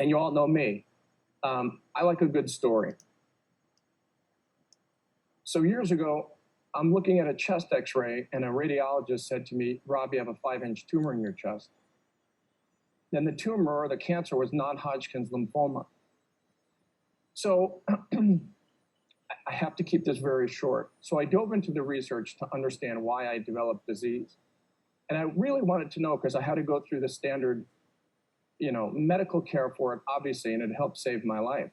And you all know me. I like a good story. So years ago, I'm looking at a chest x-ray and a radiologist said to me, Rob, you have a 5-inch tumor in your chest. Then the tumor or the cancer was non-Hodgkin's lymphoma. So I have to keep this very short. So I dove into the research to understand why I developed disease. And I really wanted to know because I had to go through the standard, medical care for it, obviously, and it helped save my life.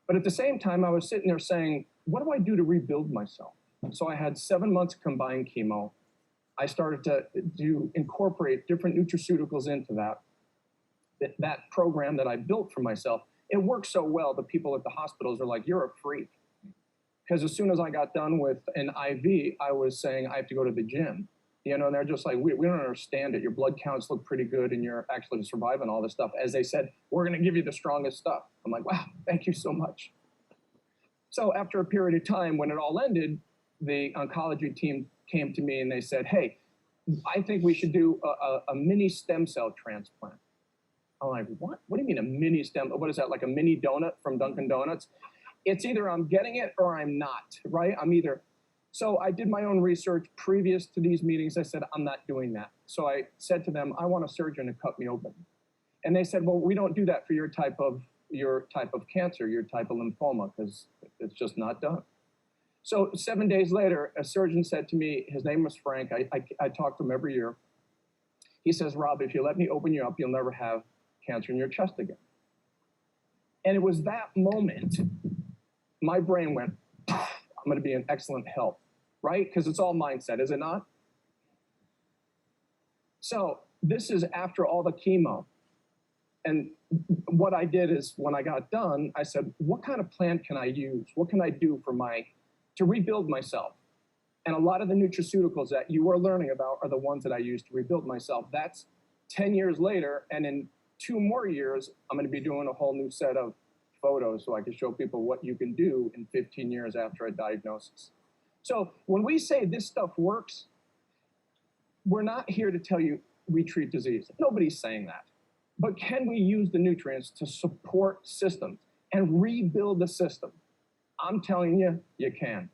But at the same time, I was sitting there saying, what do I do to rebuild myself? So I had 7 months combined chemo. I started to incorporate different nutraceuticals into that program that I built for myself. It worked so well, the people at the hospitals are like, you're a freak. Because as soon as I got done with an IV, I was saying I have to go to the gym. And they're just like, we don't understand it. Your blood counts look pretty good and you're actually surviving all this stuff. As they said, we're going to give you the strongest stuff. I'm like, wow, thank you so much. So after a period of time, when it all ended, the oncology team came to me and they said, hey, I think we should do a mini stem cell transplant. I'm like, what? What do you mean a mini stem? What is that, like a mini donut from Dunkin' Donuts? It's either I'm getting it or I'm not, right? I'm either. So I did my own research previous to these meetings. I said, I'm not doing that. So I said to them, I want a surgeon to cut me open. And they said, well, we don't do that for your type of cancer, your type of lymphoma, because it's just not done. So 7 days later, a surgeon said to me, his name was Frank. I talk to him every year. He says, Rob, if you let me open you up, you'll never have cancer in your chest again. And it was that moment, my brain went, I'm going to be in excellent health, right? Because it's all mindset, is it not? So this is after all the chemo. And what I did is when I got done, I said, what kind of plan can I use? What can I do to rebuild myself? And a lot of the nutraceuticals that you are learning about are the ones that I use to rebuild myself. That's 10 years later. And in 2 more years, I'm going to be doing a whole new set of photos so I can show people what you can do in 15 years after a diagnosis. So when we say this stuff works, we're not here to tell you we treat disease. Nobody's saying that. But can we use the nutrients to support systems and rebuild the system? I'm telling you, you can.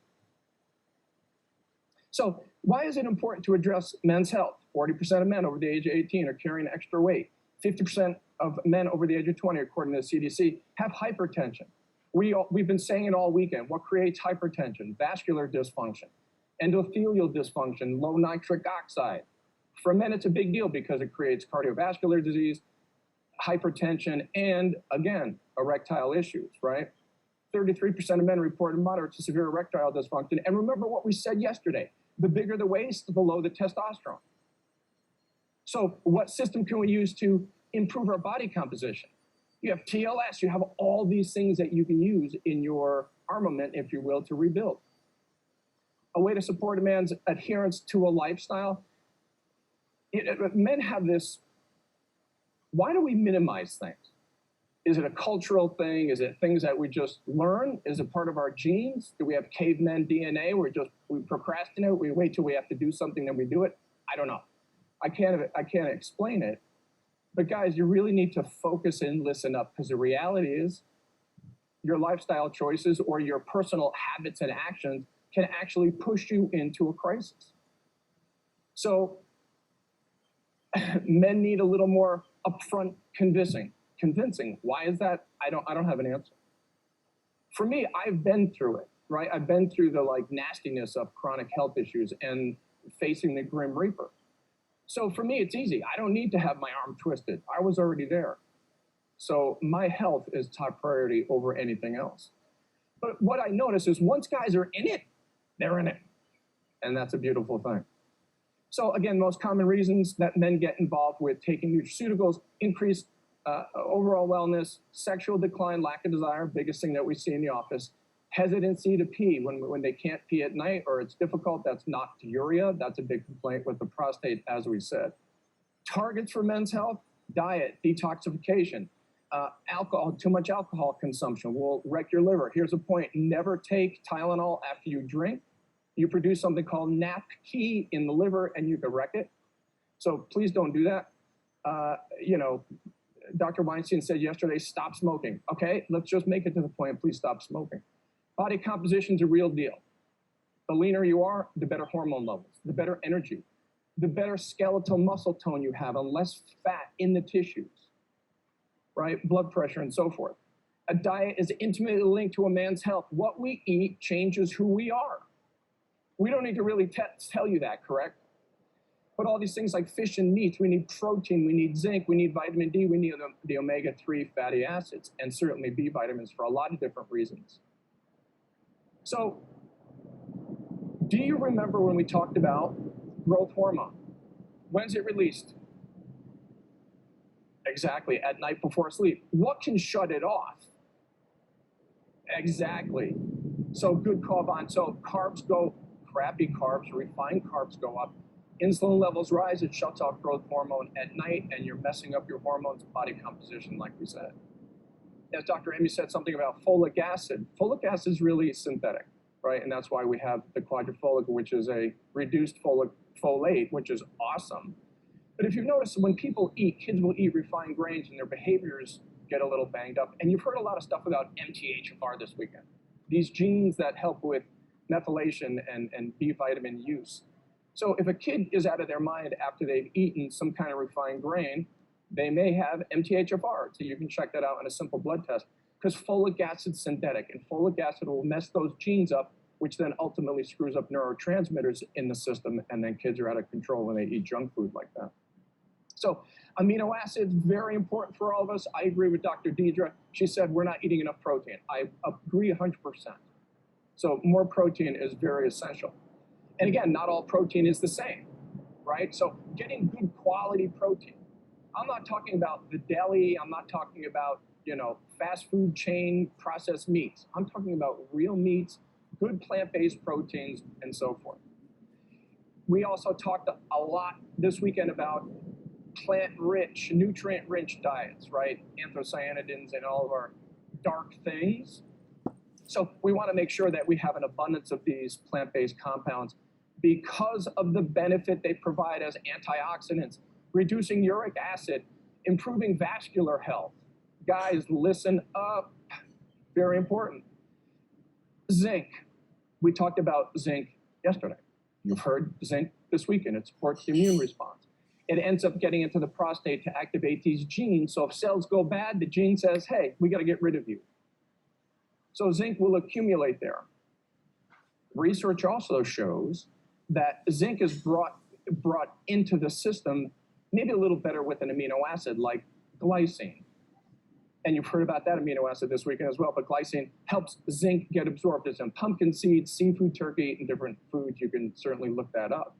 So why is it important to address men's health? 40% of men over the age of 18 are carrying extra weight. 50% of men over the age of 20, according to the CDC, have hypertension. We've been saying it all weekend. What creates hypertension? Vascular dysfunction, endothelial dysfunction, low nitric oxide. For men, it's a big deal because it creates cardiovascular disease, hypertension, and again, erectile issues, right? 33% of men reported moderate to severe erectile dysfunction. And remember what we said yesterday, the bigger the waist, the lower the testosterone. So what system can we use to improve our body composition? You have TLS, you have all these things that you can use in your armament, if you will, to rebuild. A way to support a man's adherence to a lifestyle. Men have this, why do we minimize things? Is it a cultural thing? Is it things that we just learn? Is it part of our genes? Do we have caveman DNA? We procrastinate, we wait till we have to do something, then we do it? I don't know. I can't explain it. But guys, you really need to focus and listen up, because the reality is your lifestyle choices or your personal habits and actions can actually push you into a crisis. So men need a little more upfront convincing. Why is that? I don't have an answer. For me, I've been through it, right? I've been through the nastiness of chronic health issues and facing the grim reaper. So for me, it's easy. I don't need to have my arm twisted. I was already there. So my health is top priority over anything else. But what I notice is once guys are in it, they're in it. And that's a beautiful thing. So again, most common reasons that men get involved with taking nutraceuticals: increased overall wellness, sexual decline, lack of desire, biggest thing that we see in the office, hesitancy to pee when they can't pee at night or it's difficult, that's nocturia. That's a big complaint with the prostate, as we said. Targets for men's health: diet, detoxification, alcohol, too much alcohol consumption will wreck your liver. Here's a point: never take Tylenol after you drink. You produce something called NAPQ in the liver and you can wreck it. So please don't do that. Dr. Weinstein said yesterday, stop smoking. Okay, let's just make it to the point, please stop smoking. Body composition's a real deal. The leaner you are, the better hormone levels, the better energy, the better skeletal muscle tone you have, and less fat in the tissues, right? Blood pressure and so forth. A diet is intimately linked to a man's health. What we eat changes who we are. We don't need to really tell you that, correct? But all these things like fish and meats, we need protein, we need zinc, we need vitamin D, we need the omega-3 fatty acids, and certainly B vitamins for a lot of different reasons. So, do you remember when we talked about growth hormone? When's it released? Exactly, at night before sleep. What can shut it off? Exactly. So good call, Vaughn. So carbs go, crappy carbs, refined carbs go up. Insulin levels rise, it shuts off growth hormone at night, and you're messing up your hormones and body composition, like we said. As Dr. Amy said something about folic acid. Folic acid is really synthetic, right? And that's why we have the quadrifolic, which is a reduced folate, which is awesome. But if you notice, when people eat, kids will eat refined grains and their behaviors get a little banged up. And you've heard a lot of stuff about MTHFR this weekend. These genes that help with methylation and B vitamin use. So if a kid is out of their mind after they've eaten some kind of refined grain, they may have MTHFR. So you can check that out in a simple blood test, because folic acid's synthetic, and folic acid will mess those genes up, which then ultimately screws up neurotransmitters in the system, and then kids are out of control when they eat junk food like that. So amino acids, very important for all of us. I agree with Dr. Deidre. She said we're not eating enough protein. I agree 100%. So more protein is very essential. And again, not all protein is the same, right? So getting good quality protein. I'm not talking about the deli. I'm not talking about, fast food chain processed meats. I'm talking about real meats, good plant-based proteins, and so forth. We also talked a lot this weekend about plant-rich, nutrient-rich diets, right? Anthocyanidins and all of our dark things. So we want to make sure that we have an abundance of these plant-based compounds because of the benefit they provide as antioxidants, reducing uric acid, improving vascular health. Guys, listen up. Very important. Zinc. We talked about zinc yesterday. You've heard zinc this weekend. It supports the immune response. It ends up getting into the prostate to activate these genes. So if cells go bad, the gene says, hey, we got to get rid of you. So zinc will accumulate there. Research also shows that zinc is brought into the system maybe a little better with an amino acid like glycine. And you've heard about that amino acid this weekend as well, but glycine helps zinc get absorbed. It's in pumpkin seeds, seafood, turkey, and different foods. You can certainly look that up.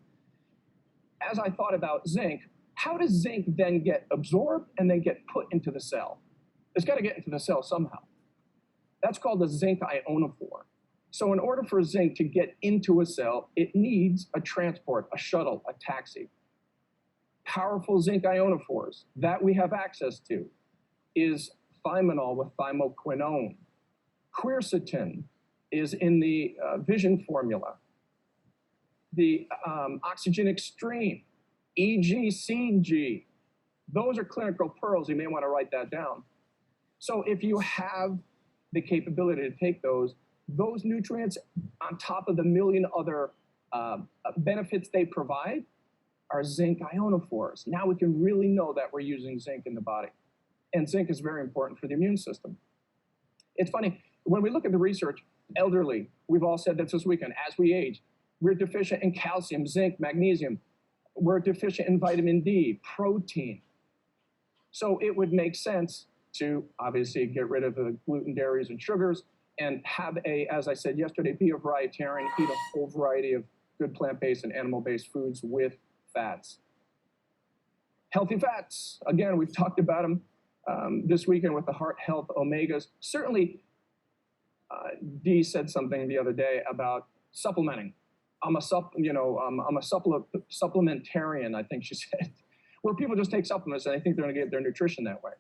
As I thought about zinc, how does zinc then get absorbed and then get put into the cell? It's got to get into the cell somehow. That's called a zinc ionophore. So in order for zinc to get into a cell, it needs a transport, a shuttle, a taxi. Powerful zinc ionophores that we have access to is thimonol with thymoquinone. Quercetin is in the vision formula. The Oxygen Extreme, EGCG. Those are clinical pearls. You may want to write that down. So if you have the capability to take those nutrients on top of the million other benefits they provide are zinc ionophores. Now we can really know that we're using zinc in the body. And zinc is very important for the immune system. It's funny, when we look at the research, elderly, we've all said that this weekend, as we age, we're deficient in calcium, zinc, magnesium. We're deficient in vitamin D, protein. So it would make sense to obviously get rid of the gluten, dairies, and sugars and have as I said yesterday, be a varietarian, eat a whole variety of good plant-based and animal-based foods with fats. Healthy fats, again, we've talked about them this weekend with the heart health omegas. Certainly, Dee said something the other day about supplementing. I'm a supplementarian, I think she said, where people just take supplements and they think they're going to get their nutrition that way.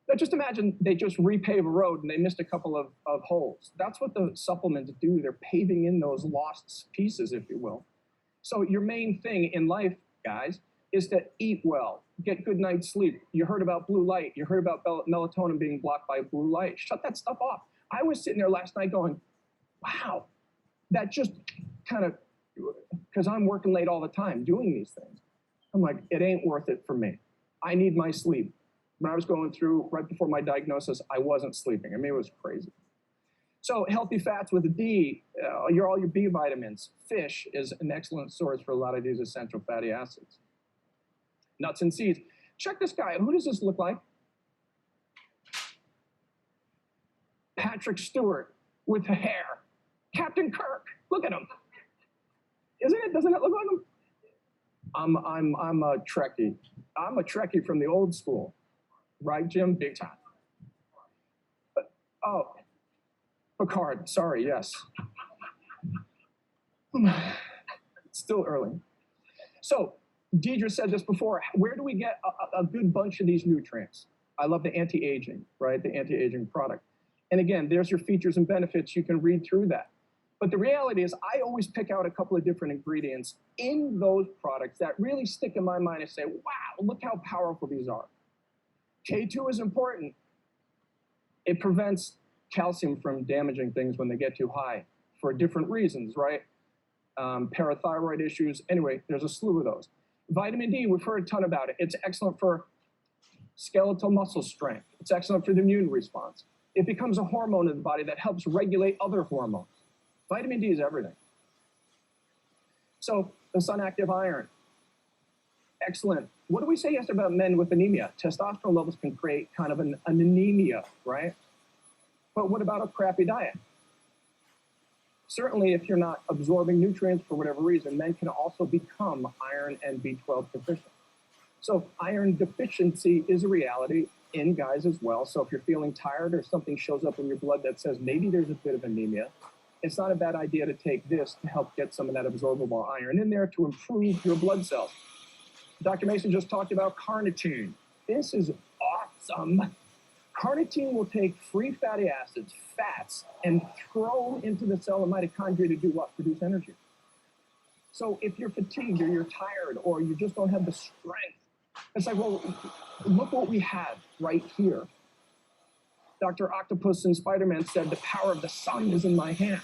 Now just imagine they just repave a road and they missed a couple of holes. That's what the supplements do. They're paving in those lost pieces, if you will. So your main thing in life, guys, is to eat well, get good night's sleep. You heard about blue light. You heard about melatonin being blocked by blue light. Shut that stuff off. I was sitting there last night going, wow, that just kind of, because I'm working late all the time doing these things. I'm like, it ain't worth it for me. I need my sleep. When I was going through, right before my diagnosis, I wasn't sleeping. I mean, it was crazy. So healthy fats with a D, all your B vitamins. Fish is an excellent source for a lot of these essential fatty acids. Nuts and seeds. Check this guy. Who does this look like? Patrick Stewart with hair. Captain Kirk. Look at him. Isn't it? Doesn't it look like him? I'm a Trekkie. I'm a Trekkie from the old school. Right, Jim? Big time. Oh, Picard. Sorry, yes. It's still early. So, Deidre said this before. Where do we get a good bunch of these nutrients? I love the anti-aging, right? The anti-aging product. And again, there's your features and benefits. You can read through that. But the reality is I always pick out a couple of different ingredients in those products that really stick in my mind and say, wow, look how powerful these are. K2 is important. It prevents calcium from damaging things when they get too high for different reasons, right? Parathyroid issues. Anyway, there's a slew of those. Vitamin D, we've heard a ton about it. It's excellent for skeletal muscle strength. It's excellent for the immune response. It becomes a hormone in the body that helps regulate other hormones. Vitamin D is everything. So the sun active iron, excellent. What did we say yesterday about men with anemia? Testosterone levels can create kind of an anemia, right? But what about a crappy diet? Certainly, if you're not absorbing nutrients for whatever reason, men can also become iron and B12 deficient. So iron deficiency is a reality in guys as well. So if you're feeling tired or something shows up in your blood that says maybe there's a bit of anemia, it's not a bad idea to take this to help get some of that absorbable iron in there to improve your blood cells. Dr. Mason just talked about carnitine. This is awesome. Carnitine will take free fatty acids, fats, and throw them into the cell of mitochondria to do what? Produce energy. So if you're fatigued or you're tired or you just don't have the strength, it's like, well, look what we have right here. Dr. Octopus and Spider-Man said, the power of the sun is in my hand,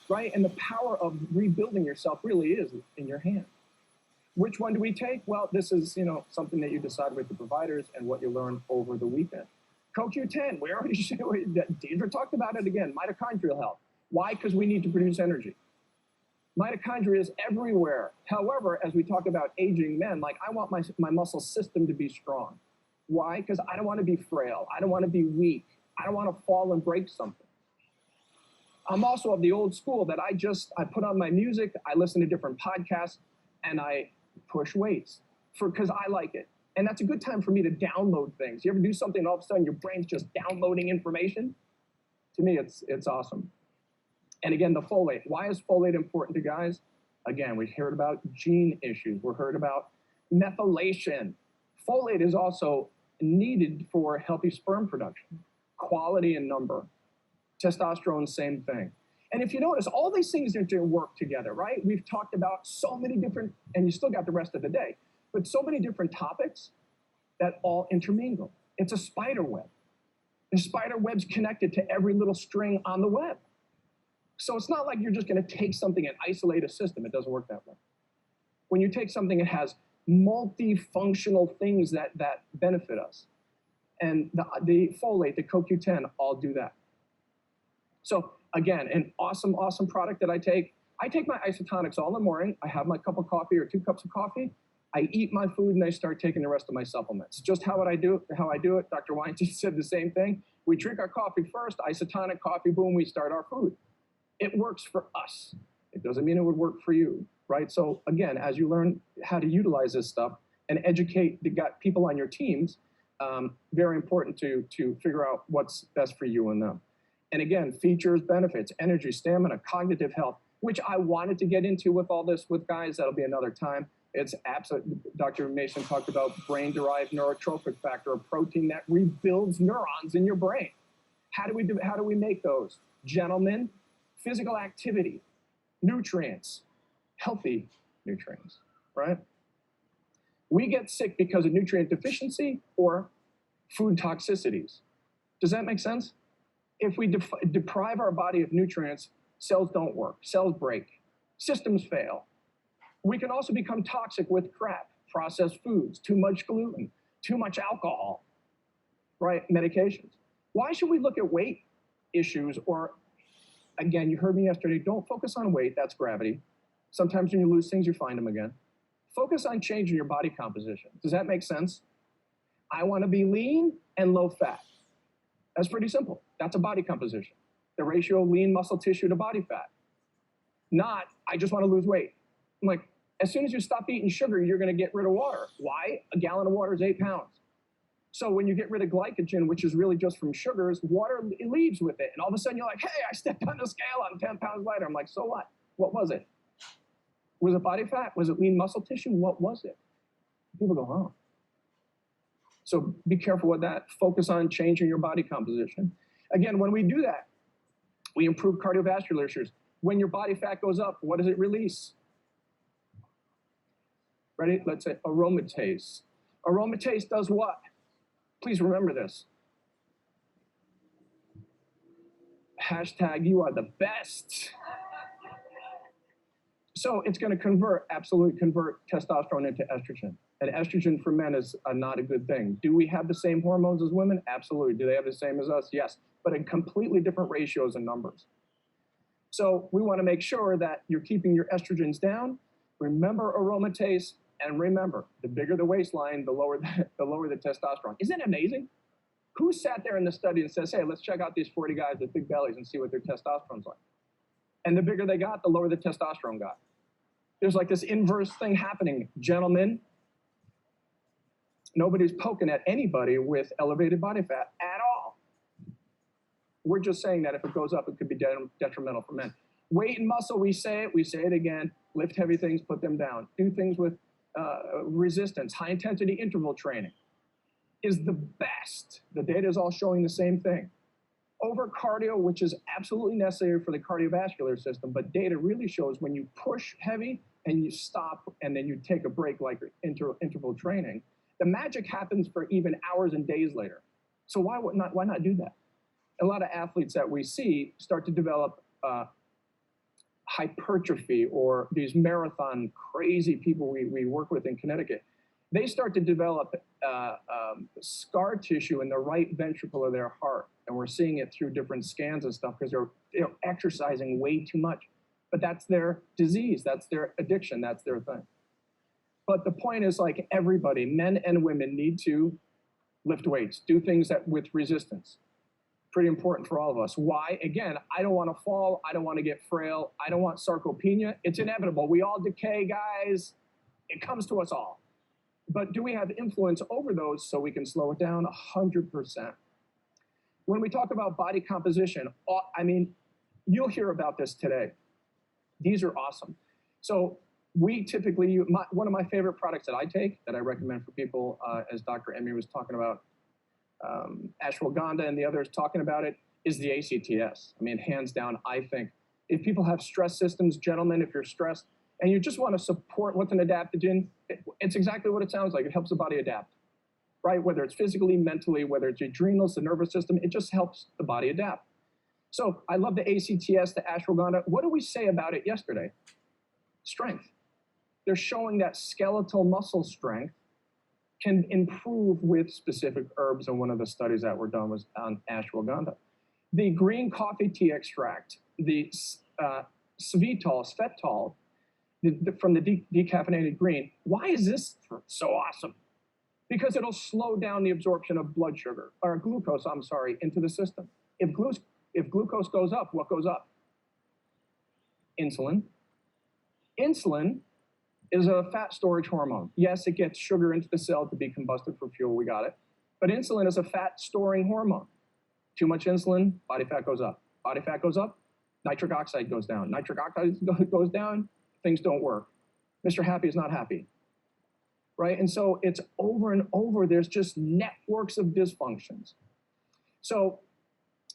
right? And the power of rebuilding yourself really is in your hand. Which one do we take? Well, this is, something that you decide with the providers and what you learn over the weekend. CoQ10, we already Deidre talked about it again, mitochondrial health. Why? Because we need to produce energy. Mitochondria is everywhere. However, as we talk about aging men, like I want my muscle system to be strong. Why? Because I don't want to be frail. I don't want to be weak. I don't want to fall and break something. I'm also of the old school that I put on my music, I listen to different podcasts, and I push weights because I like it. And that's a good time for me to download things. You ever do something and all of a sudden your brain's just downloading information? To me, it's awesome. And again, the folate. Why is folate important to guys? Again, we heard about gene issues. We heard about methylation. Folate is also needed for healthy sperm production, quality and number. Testosterone, same thing. And if you notice, all these things are to work together, right? We've talked about so many different, and you still got the rest of the day, but so many different topics that all intermingle. It's a spider web. The spider web's connected to every little string on the web. So it's not like you're just going to take something and isolate a system. It doesn't work that way. When you take something, it has multifunctional things that benefit us. And the folate, the CoQ10, all do that. So again, an awesome, awesome product that I take. I take my isotonics all in the morning. I have my cup of coffee or 2 cups of coffee. I eat my food and I start taking the rest of my supplements. Just how I do it. Dr. Weinstein said the same thing. We drink our coffee first, isotonic coffee, boom, we start our food. It works for us. It doesn't mean it would work for you, right? So again, as you learn how to utilize this stuff and educate the people on your teams, very important to figure out what's best for you and them. And again, features, benefits, energy, stamina, cognitive health, which I wanted to get into with all this with guys. That'll be another time. It's absolutely, Dr. Mason talked about brain-derived neurotrophic factor, a protein that rebuilds neurons in your brain. How do we make those? Gentlemen, physical activity, nutrients, healthy nutrients, right? We get sick because of nutrient deficiency or food toxicities. Does that make sense? If we deprive our body of nutrients, cells don't work, cells break, systems fail. We can also become toxic with crap, processed foods, too much gluten, too much alcohol, right? Medications. Why should we look at weight issues? Or, again, you heard me yesterday, don't focus on weight, that's gravity. Sometimes when you lose things, you find them again. Focus on changing your body composition. Does that make sense? I want to be lean and low fat. That's pretty simple. That's a body composition. The ratio of lean muscle tissue to body fat. Not, I just want to lose weight. I'm like, as soon as you stop eating sugar, you're going to get rid of water. Why? A gallon of water is 8 pounds. So when you get rid of glycogen, which is really just from sugars, water leaves with it. And all of a sudden you're like, hey, I stepped on the scale, I'm 10 pounds lighter. I'm like, so what? What was it? Was it body fat? Was it lean muscle tissue? What was it? People go, oh. So be careful with that. Focus on changing your body composition. Again, when we do that, we improve cardiovascular issues. When your body fat goes up, what does it release? Ready? Let's say aromatase. Aromatase does what? Please remember this. Hashtag you are the best. So it's going to absolutely convert testosterone into estrogen. And estrogen for men is not a good thing. Do we have the same hormones as women? Absolutely. Do they have the same as us? Yes, but in completely different ratios and numbers. So we want to make sure that you're keeping your estrogens down. Remember aromatase, and remember, the bigger the waistline, the lower the testosterone. Isn't it amazing? Who sat there in the study and says, hey, let's check out these 40 guys with big bellies and see what their testosterone's like? And the bigger they got, the lower the testosterone got. There's like this inverse thing happening. Gentlemen, nobody's poking at anybody with elevated body fat at all. We're just saying that if it goes up, it could be detrimental for men. Weight and muscle, we say it again, lift heavy things, put them down. Do things with resistance, high intensity interval training is the best. The data is all showing the same thing. Over cardio, which is absolutely necessary for the cardiovascular system, but data really shows when you push heavy and you stop and then you take a break like interval training, the magic happens for even hours and days later. So why not do that? A lot of athletes that we see start to develop hypertrophy, or these marathon crazy people we work with in Connecticut. They start to develop scar tissue in the right ventricle of their heart. And we're seeing it through different scans and stuff because they're exercising way too much. But that's their disease. That's their addiction. That's their thing. But the point is, like, everybody, men and women, need to lift weights, do things with resistance. Pretty important for all of us. Why? Again, I don't want to fall. I don't want to get frail. I don't want sarcopenia. It's inevitable. We all decay, guys. It comes to us all. But do we have influence over those so we can slow it down? 100%. When we talk about body composition, I mean, you'll hear about this today. These are awesome. So we typically, one of my favorite products that I take, that I recommend for people, as Dr. Emmy was talking about, ashwagandha and the others talking about it, is the ACTS. I mean, hands down, I think. If people have stress systems, gentlemen, if you're stressed, and you just want to support what's an adaptogen, it's exactly what it sounds like. It helps the body adapt, right? Whether it's physically, mentally, whether it's adrenals, the nervous system, it just helps the body adapt. So I love the ACTS, the ashwagandha. What did we say about it yesterday? Strength. They're showing that skeletal muscle strength can improve with specific herbs, and one of the studies that were done was on ashwagandha. The green coffee tea extract, the svetol, from the decaffeinated green. Why is this so awesome? Because it'll slow down the absorption of blood sugar, or glucose, I'm sorry, into the system. If glucose goes up, what goes up? Insulin. Insulin is a fat storage hormone. Yes, it gets sugar into the cell to be combusted for fuel, we got it. But insulin is a fat storing hormone. Too much insulin, body fat goes up. Body fat goes up, nitric oxide goes down. Nitric oxide goes down, things don't work. Mr. Happy is not happy, right? And so it's over and over, there's just networks of dysfunctions. So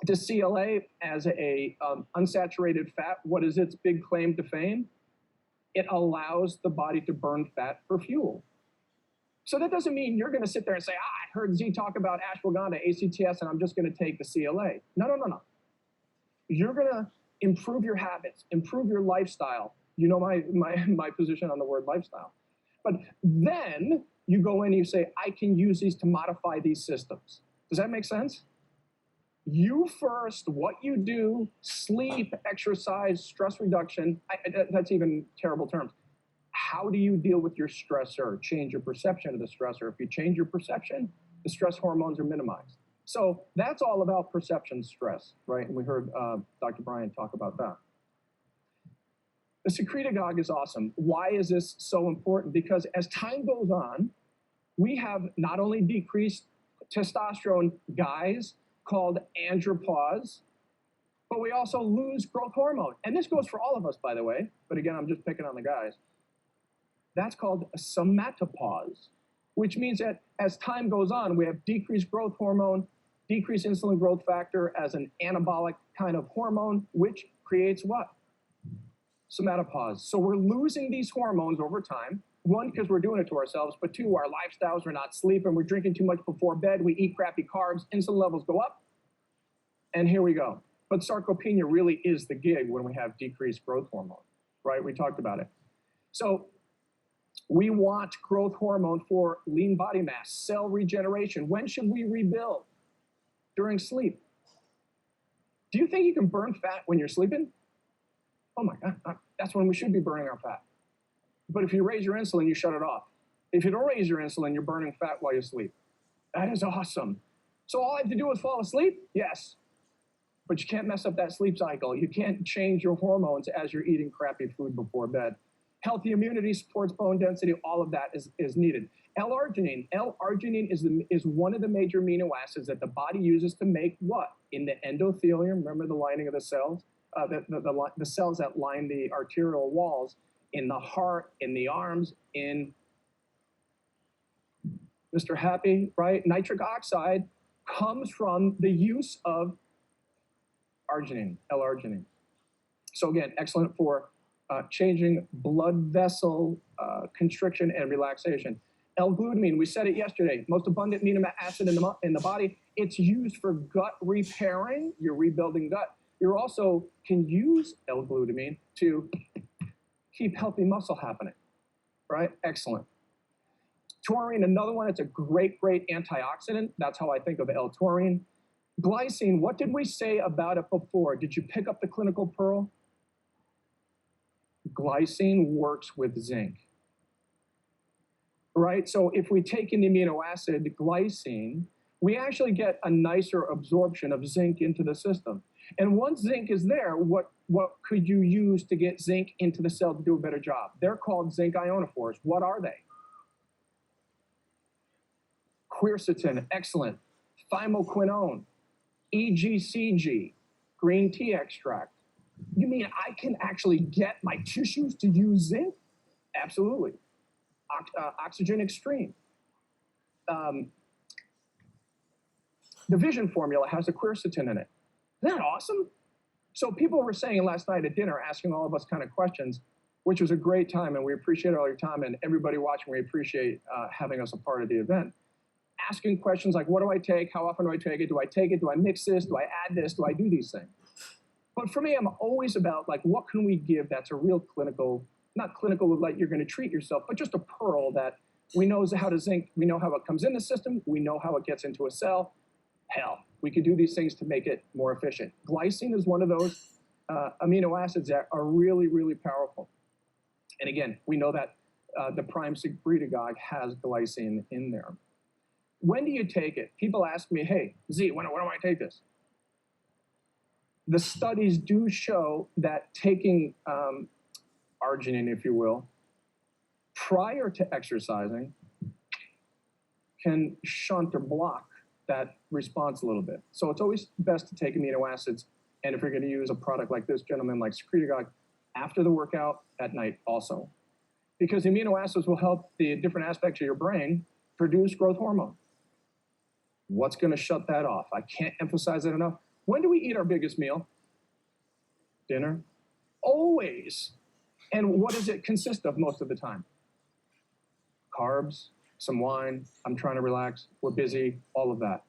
the CLA as a unsaturated fat, what is its big claim to fame? It allows the body to burn fat for fuel. So that doesn't mean you're going to sit there and say, I heard Z talk about ashwagandha, ACTS, and I'm just going to take the CLA. No, no, no, no. You're going to improve your habits, improve your lifestyle. You know my position on the word lifestyle. But then you go in and you say, I can use these to modify these systems. Does that make sense? You first, what you do, sleep, exercise, stress reduction, that's even terrible terms. How do you deal with your stressor? Change your perception of the stressor. If you change your perception, the stress hormones are minimized. So that's all about perception stress, right? And we heard Dr. Brian talk about that. The secretagogue is awesome. Why is this so important? Because as time goes on, we have not only decreased testosterone guys called andropause, but we also lose growth hormone. And this goes for all of us, by the way. But again, I'm just picking on the guys. That's called a somatopause, which means that as time goes on, we have decreased growth hormone, decreased insulin growth factor as an anabolic kind of hormone, which creates what? Somatopause. So we're losing these hormones over time. One, because we're doing it to ourselves, but two, our lifestyles, we're not sleeping, we're drinking too much before bed, we eat crappy carbs, insulin levels go up, and here we go. But sarcopenia really is the gig when we have decreased growth hormone, right? We talked about it. So we want growth hormone for lean body mass, cell regeneration. When should we rebuild? During sleep. Do you think you can burn fat when you're sleeping? Oh my God, that's when we should be burning our fat. But if you raise your insulin, you shut it off. If you don't raise your insulin, you're burning fat while you sleep. That is awesome. So all I have to do is fall asleep? Yes. But you can't mess up that sleep cycle. You can't change your hormones as you're eating crappy food before bed. Healthy immunity supports bone density. All of that is needed. L-arginine. L-arginine is one of the major amino acids that the body uses to make what? In the endothelium, remember the lining of the cells? The cells that line the arterial walls, in the heart, in the arms, in Mr. Happy, right? Nitric oxide comes from the use of arginine, L-arginine. So again, excellent for changing blood vessel constriction and relaxation. L-glutamine, we said it yesterday, most abundant amino acid in the body. It's used for gut repairing. You're rebuilding gut. You also can use L-glutamine to keep healthy muscle happening, right? Excellent. Taurine, another one, it's a great, great antioxidant. That's how I think of L-taurine. Glycine, what did we say about it before? Did you pick up the clinical pearl? Glycine works with zinc, right? So if we take an amino acid, glycine, we actually get a nicer absorption of zinc into the system. And once zinc is there, what could you use to get zinc into the cell to do a better job? They're called zinc ionophores. What are they? Quercetin, excellent. Thymoquinone, EGCG, green tea extract. You mean I can actually get my tissues to use zinc? Absolutely. Oxygen Extreme. The Vision formula has the quercetin in it. Isn't that awesome? So people were saying last night at dinner, asking all of us kind of questions, which was a great time, and we appreciate all your time, and everybody watching, we appreciate having us a part of the event. Asking questions like, what do I take? How often do I take it? Do I take it? Do I mix this? Do I add this? Do I do these things? But for me, I'm always about, like, what can we give that's a real clinical, not clinical like you're going to treat yourself, but just a pearl that we know how to zinc, we know how it comes in the system, we know how it gets into a cell. Hell, we could do these things to make it more efficient. Glycine is one of those amino acids that are really, really powerful. And again, we know that the prime secretagogue has glycine in there. When do you take it? People ask me, hey, Z, when do I take this? The studies do show that taking arginine, if you will, prior to exercising can shunt or block that response a little bit. So it's always best to take amino acids. And if you're going to use a product like this, gentleman, like secretagogue, after the workout at night also. Because amino acids will help the different aspects of your brain produce growth hormone. What's going to shut that off? I can't emphasize it enough. When do we eat our biggest meal? Dinner. Always. And what does it consist of most of the time? Carbs. some wine, I'm trying to relax, we're busy, all of that,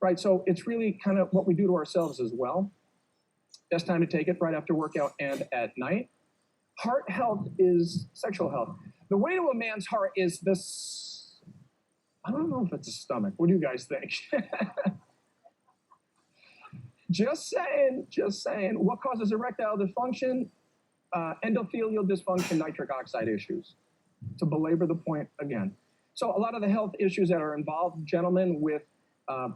right? So it's really kind of what we do to ourselves as well. Best time to take it right after workout and at night. Heart health is sexual health. The way to a man's heart is this, I don't know if it's a stomach. What do you guys think? Just saying. What causes erectile dysfunction? Endothelial dysfunction, nitric oxide issues. To belabor the point again. So a lot of the health issues that are involved, gentlemen, with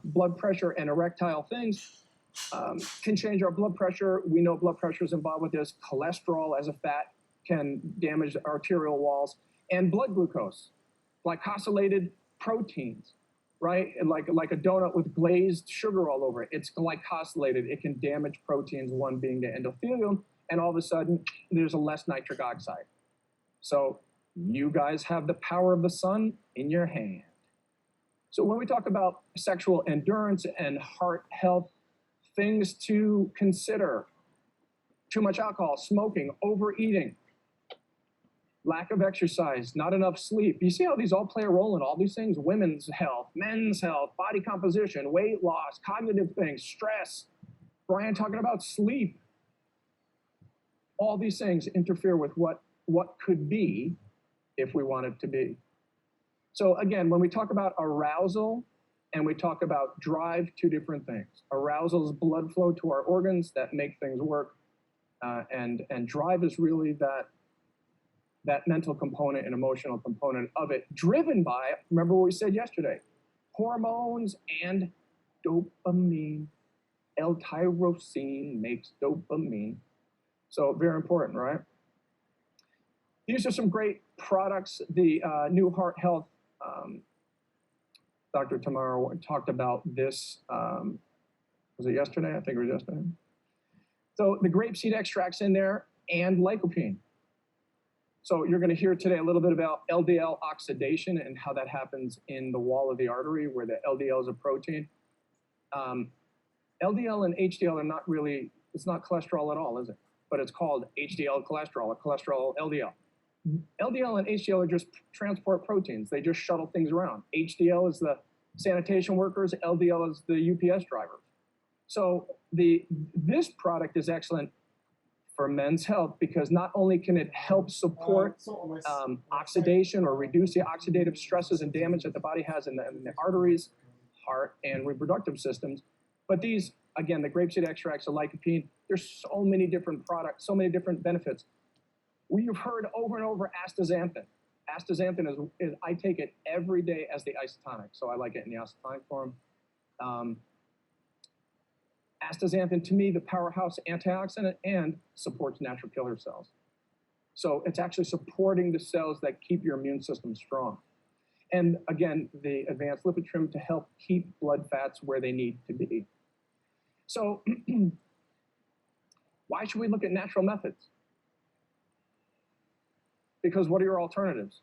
blood pressure and erectile things can change our blood pressure. We know blood pressure is involved with this. Cholesterol as a fat can damage the arterial walls. And blood glucose, glycosylated proteins, right? And like a donut with glazed sugar all over it. It's glycosylated. It can damage proteins, one being the endothelium, and all of a sudden, there's a less nitric oxide. So you guys have the power of the sun in your hand. So when we talk about sexual endurance and heart health, things to consider: too much alcohol, smoking, overeating, lack of exercise, not enough sleep. You see how these all play a role in all these things? Women's health, men's health, body composition, weight loss, cognitive things, stress. Brian talking about sleep. All these things interfere with what could be if we want it to be. So again, when we talk about arousal and we talk about drive, two different things. Arousal is blood flow to our organs that make things work. And drive is really that mental component and emotional component of it, driven by, remember what we said yesterday, hormones and dopamine. L-tyrosine makes dopamine. So very important, right? These are some great products. The new heart health, Dr. Tamara talked about this, was it yesterday? I think it was yesterday. So the grapeseed extracts in there and lycopene. So you're going to hear today a little bit about LDL oxidation and how that happens in the wall of the artery where the LDL is a protein. LDL and HDL are not really, it's not cholesterol at all, is it? But it's called HDL cholesterol or cholesterol LDL. LDL and HDL are just transport proteins. They just shuttle things around. HDL is the sanitation workers, LDL is the UPS drivers. So this product is excellent for men's health because not only can it help support oxidation or reduce the oxidative stresses and damage that the body has in the arteries, heart, and reproductive systems, but these, again, the grapeseed extracts, the lycopene, there's so many different products, so many different benefits. We've heard over and over astaxanthin. Astaxanthin is I take it every day as the isotonic, so I like it in the isotonic form. Astaxanthin, to me, the powerhouse antioxidant and supports natural killer cells. So it's actually supporting the cells that keep your immune system strong. And again, the advanced lipid trim to help keep blood fats where they need to be. So why should we look at natural methods? Because what are your alternatives?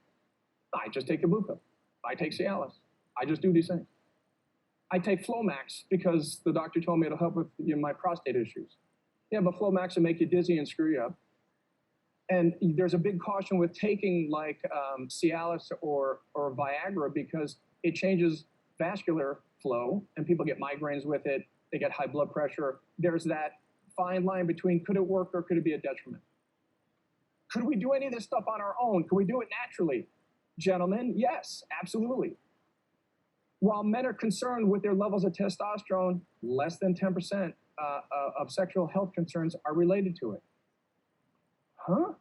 I just take the blue pill. I take Cialis. I just do these things. I take Flomax because the doctor told me it'll help with my prostate issues. Yeah, but Flomax will make you dizzy and screw you up. And there's a big caution with taking like Cialis or Viagra because it changes vascular flow and people get migraines with it. They get high blood pressure. There's that fine line between could it work or could it be a detriment? Could we do any of this stuff on our own? Could we do it naturally? Gentlemen, yes, absolutely. While men are concerned with their levels of testosterone, less than 10% of sexual health concerns are related to it. Huh?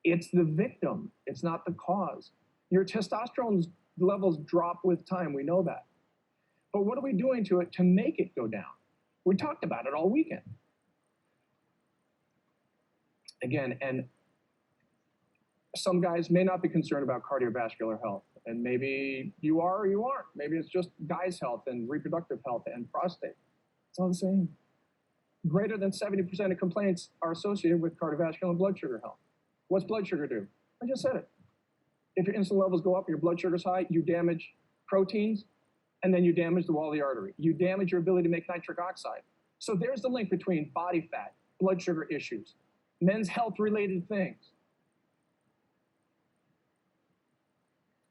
It's the victim. It's not the cause. Your testosterone levels drop with time. We know that. But what are we doing to it to make it go down? We talked about it all weekend. Again, and some guys may not be concerned about cardiovascular health, and maybe you are or you aren't. Maybe it's just guys' health and reproductive health and prostate. It's all the same. Greater than 70% of complaints are associated with cardiovascular and blood sugar health. What's blood sugar do? I just said it. If your insulin levels go up and your blood sugar's high, you damage proteins, and then you damage the wall of the artery. You damage your ability to make nitric oxide. So there's the link between body fat, blood sugar issues, men's health-related things.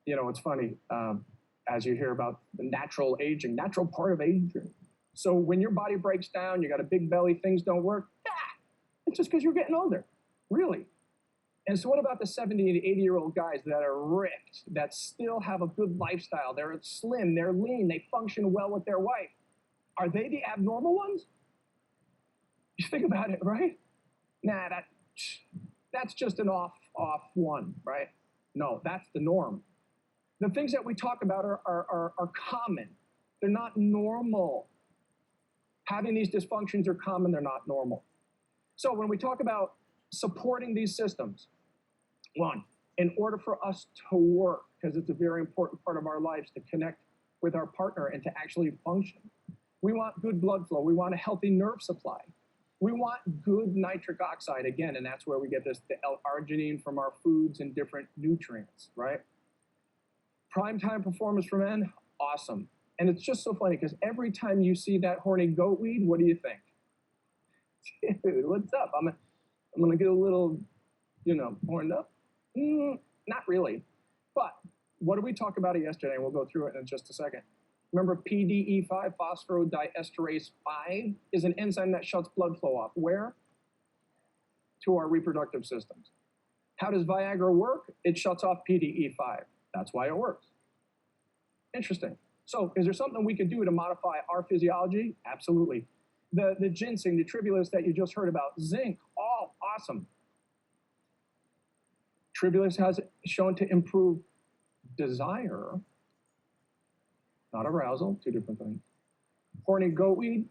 You know, it's funny, as you hear about the natural aging, natural part of aging. So when your body breaks down, you got a big belly, things don't work, it's just because you're getting older, really. And so what about the 70 and 80-year-old guys that are ripped, that still have a good lifestyle? They're slim, they're lean, they function well with their wife. Are they the abnormal ones? You think about it, right? Nah, that's just an off one, right? No, that's the norm. The things that we talk about are common. They're not normal. Having these dysfunctions are common, they're not normal. So when we talk about supporting these systems, one, in order for us to work, because it's a very important part of our lives to connect with our partner and to actually function, we want good blood flow. We want a healthy nerve supply. We want good nitric oxide, again, and that's where we get the L-arginine from our foods and different nutrients, right? Prime time performance for men, awesome. And it's just so funny because every time you see that horny goat weed, what do you think? Dude, what's up? I'm gonna get a little, horned up. Not really. But what did we talk about it yesterday? We'll go through it in just a second. Remember PDE5, phosphodiesterase 5, is an enzyme that shuts blood flow off. Where? To our reproductive systems. How does Viagra work? It shuts off PDE5. That's why it works. Interesting. So is there something we could do to modify our physiology? Absolutely. The ginseng, the tribulus that you just heard about, zinc, all awesome. Tribulus has shown to improve desire, not arousal, two different things. Horny goat weed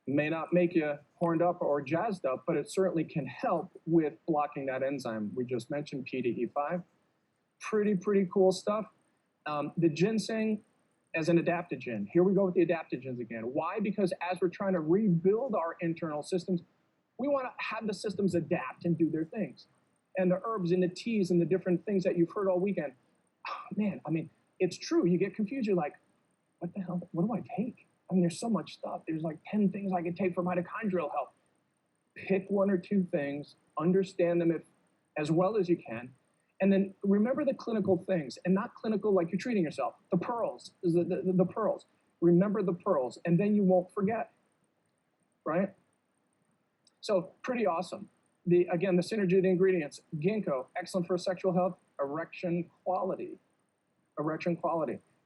may not make you horned up or jazzed up, but it certainly can help with blocking that enzyme. We just mentioned PDE5. Pretty cool stuff. The ginseng as an adaptogen. Here we go with the adaptogens again. Why? Because as we're trying to rebuild our internal systems, we want to have the systems adapt and do their things. And the herbs and the teas and the different things that you've heard all weekend, oh, man, I mean, it's true. You get confused. You're like, what the hell? What do I take? I mean, there's so much stuff. There's like 10 things I could take for mitochondrial health. Pick one or two things, understand them as well as you can, and then remember the clinical things, and not clinical like you're treating yourself. The pearls, the pearls. Remember the pearls, and then you won't forget, right? So pretty awesome. Again, the synergy of the ingredients. Ginkgo, excellent for sexual health. Erection quality.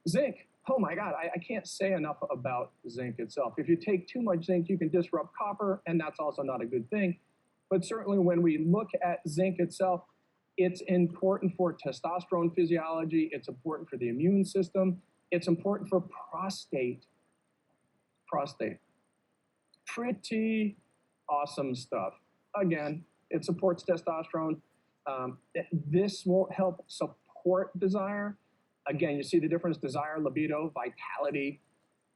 Zinc, oh my God, I can't say enough about zinc itself. If you take too much zinc, you can disrupt copper, and that's also not a good thing. But certainly when we look at zinc itself, it's important for testosterone physiology. It's important for the immune system. It's important for prostate. Pretty awesome stuff. Again, it supports testosterone. This won't help support desire. Again, you see the difference: desire, libido, vitality.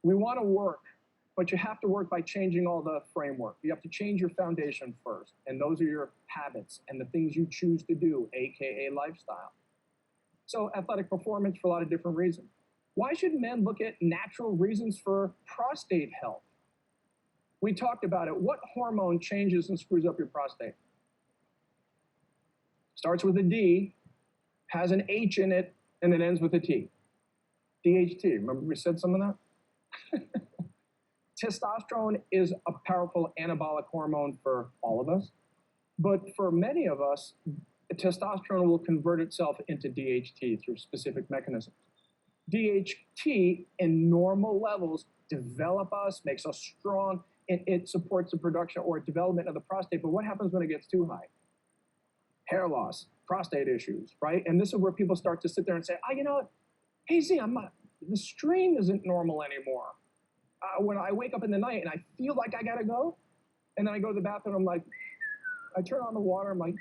We want to work, but you have to work by changing all the framework. You have to change your foundation first, and those are your habits and the things you choose to do, AKA lifestyle. So athletic performance for a lot of different reasons. Why should men look at natural reasons for prostate health? We talked about it. What hormone changes and screws up your prostate? Starts with a D, has an H in it, and then ends with a T. DHT. Remember we said some of that? Testosterone is a powerful anabolic hormone for all of us, but for many of us, testosterone will convert itself into DHT through specific mechanisms. DHT in normal levels develop us, makes us strong, and it supports the production or development of the prostate. But what happens when it gets too high? Hair loss, prostate issues, right? And this is where people start to sit there and say, you know what? Hey, Z, the stream isn't normal anymore. When I wake up in the night and I feel like I gotta go, and then I go to the bathroom, I'm like, I turn on the water, I'm like,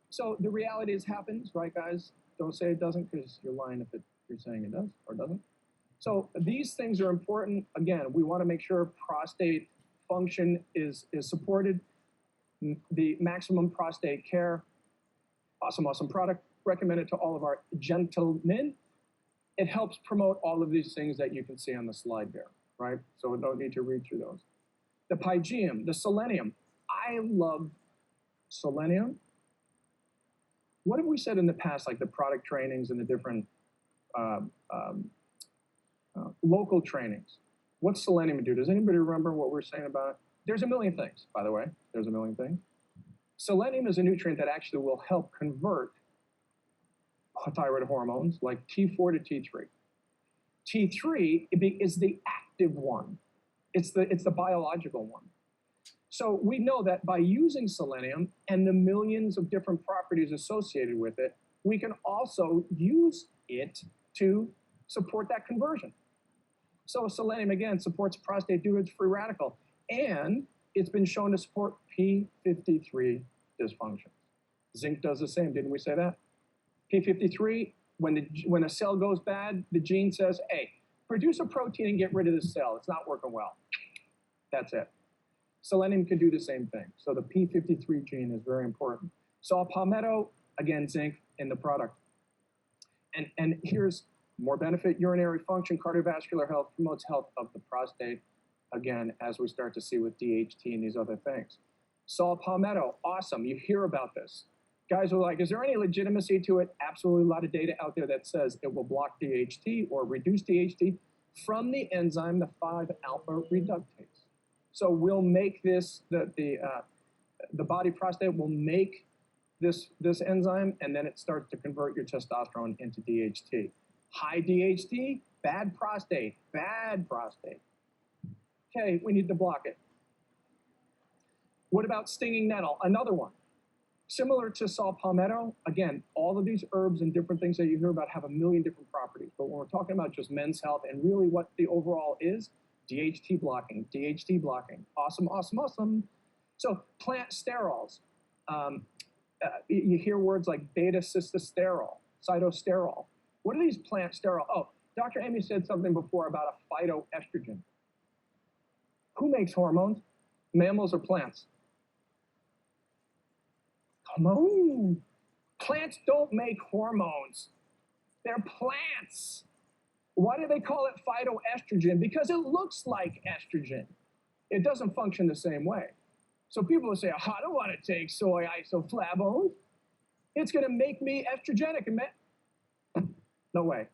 so the reality is happens, right, guys? Don't say it doesn't, because you're lying if you're saying it does or doesn't. So these things are important. Again, we want to make sure prostate function is supported. The Maximum Prostate Care, awesome product. Recommend it to all of our gentlemen. It helps promote all of these things that you can see on the slide there, right? So we don't need to read through those. The pygeum, the selenium. I love selenium. What have we said in the past, like the product trainings and the different local trainings? What's selenium do? Does anybody remember what we're saying about it? There's a million things, by the way. There's a million things. Selenium is a nutrient that actually will help convert thyroid hormones like T4 to T3. T3 is the active one. It's the biological one. So we know that by using selenium and the millions of different properties associated with it, we can also use it to support that conversion. So selenium, again, supports prostate due to its free radical, and it's been shown to support p53 dysfunction. Zinc does the same, didn't we say that? p53, when a cell goes bad, the gene says, hey, produce a protein and get rid of this cell. It's not working well. That's it. Selenium can do the same thing. So the p53 gene is very important. Saw palmetto, again, zinc in the product. And here's more benefit: urinary function, cardiovascular health, promotes health of the prostate, again, as we start to see with DHT and these other things. Saw palmetto, awesome. You hear about this. Guys are like, is there any legitimacy to it? Absolutely, a lot of data out there that says it will block DHT or reduce DHT from the enzyme, the 5-alpha reductase. So we'll make this, the body prostate will make this enzyme, and then it starts to convert your testosterone into DHT. High DHT, bad prostate, bad prostate. Okay, we need to block it. What about stinging nettle? Another one. Similar to saw palmetto, again, all of these herbs and different things that you hear about have a million different properties. But when we're talking about just men's health and really what the overall is, DHT blocking, DHT blocking. Awesome, awesome, awesome. So plant sterols. You hear words like beta-cystosterol, cytosterol. What are these plant sterols? Oh, Dr. Amy said something before about a phytoestrogen. Who makes hormones? Mammals or plants? Come on. Plants don't make hormones. They're plants. Why do they call it phytoestrogen? Because it looks like estrogen. It doesn't function the same way. So people will say, oh, I don't want to take soy isoflavone. It's going to make me estrogenic. No way.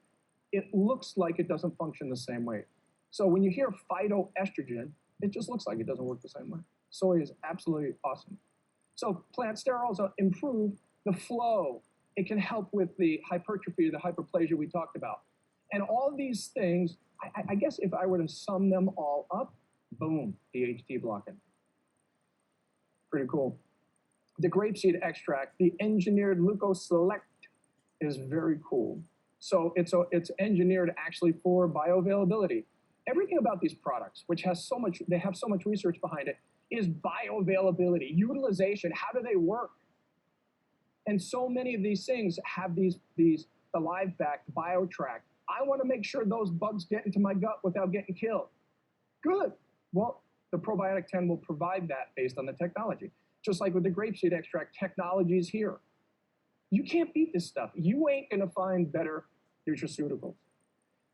It looks like it doesn't function the same way. So when you hear phytoestrogen, it just looks like it doesn't work the same way. Soy is absolutely awesome. So plant sterols improve the flow. It can help with the hypertrophy, the hyperplasia we talked about. And all these things, I guess if I were to sum them all up, boom, DHT blocking. Pretty cool. The grapeseed extract, the engineered leukoselect, is very cool. So it's engineered actually for bioavailability. Everything about these products, which has so much, they have so much research behind it, is bioavailability, utilization. How do they work? And so many of these things have the live back, BioTrack. I want to make sure those bugs get into my gut without getting killed. Good. Well, the Probiotic 10 will provide that based on the technology. Just like with the grapeseed extract, technology is here. You can't beat this stuff. You ain't going to find better nutraceuticals.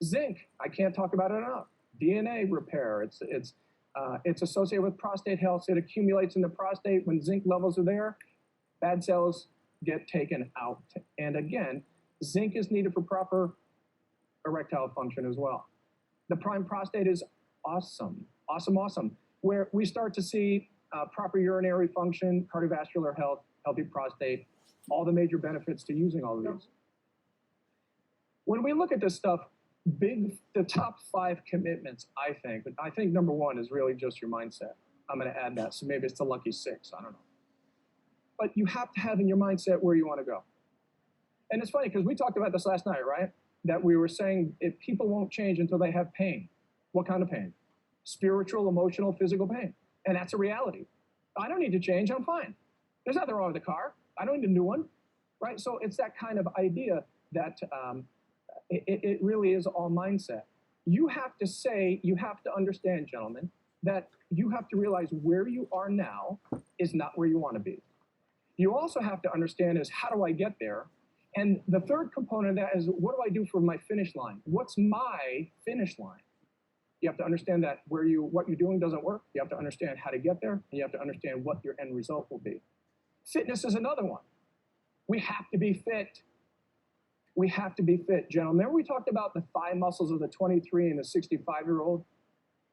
Zinc, I can't talk about it enough. DNA repair, it's associated with prostate health. It accumulates in the prostate. When zinc levels are there, bad cells get taken out. And again, zinc is needed for proper erectile function as well. The prime prostate is awesome, awesome, awesome, where we start to see proper urinary function, cardiovascular health, healthy prostate, all the major benefits to using all of these. When we look at this stuff, the top 5 commitments, I think number 1 is really just your mindset. I'm going to add that, so maybe it's the lucky 6, I don't know. But you have to have in your mindset where you want to go. And it's funny because we talked about this last night, right? That we were saying if people won't change until they have pain. What kind of pain? Spiritual, emotional, physical pain. And that's a reality. I don't need to change, I'm fine. There's nothing wrong with the car. I don't need a new one, right? So it's that kind of idea that it really is all mindset. You have to understand, gentlemen, that you have to realize where you are now is not where you want to be. You also have to understand is how do I get there? And the third component of that is what do I do for my finish line? What's my finish line? You have to understand that what you're doing doesn't work. You have to understand how to get there, and you have to understand what your end result will be. Fitness is another one. We have to be fit. We have to be fit, gentlemen. Remember we talked about the thigh muscles of the 23 and the 65-year-old?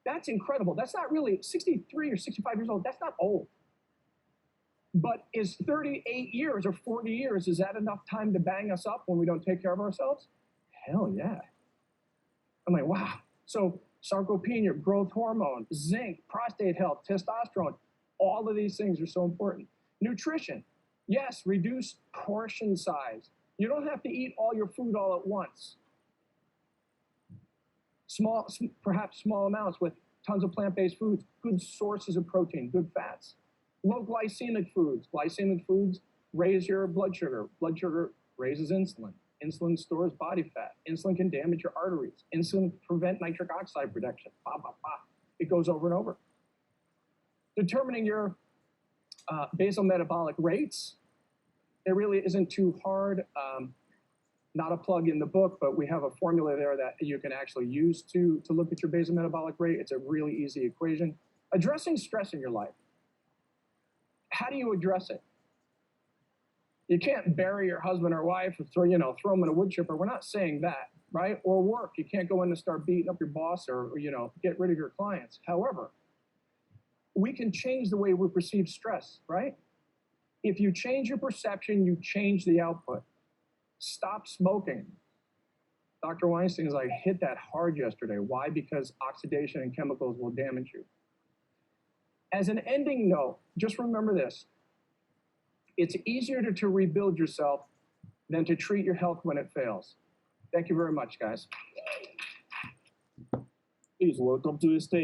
That's incredible. That's not really 63 or 65 years old. That's not old. But is 38 years or 40 years, is that enough time to bang us up when we don't take care of ourselves? Hell yeah. I'm like, wow. So sarcopenia, growth hormone, zinc, prostate health, testosterone, all of these things are so important. Nutrition. Yes, reduce portion size. You don't have to eat all your food all at once. Perhaps small amounts with tons of plant-based foods, good sources of protein, good fats. Low glycemic foods. Glycemic foods raise your blood sugar. Blood sugar raises insulin. Insulin stores body fat. Insulin can damage your arteries. Insulin prevent nitric oxide production. It goes over and over. Determining your basal metabolic rates. It really isn't too hard. Not a plug in the book, but we have a formula there that you can actually use to look at your basal metabolic rate. It's a really easy equation. Addressing stress in your life. How do you address it? You can't bury your husband or wife or throw them in a wood chipper. We're not saying that, right? Or work. You can't go in and start beating up your boss or get rid of your clients. However, we can change the way we perceive stress, right? If you change your perception, you change the output. Stop smoking. Dr. Weinstein is like, hit that hard yesterday. Why? Because oxidation and chemicals will damage you. As an ending note, just remember this. It's easier to rebuild yourself than to treat your health when it fails. Thank you very much, guys. Please welcome to the stage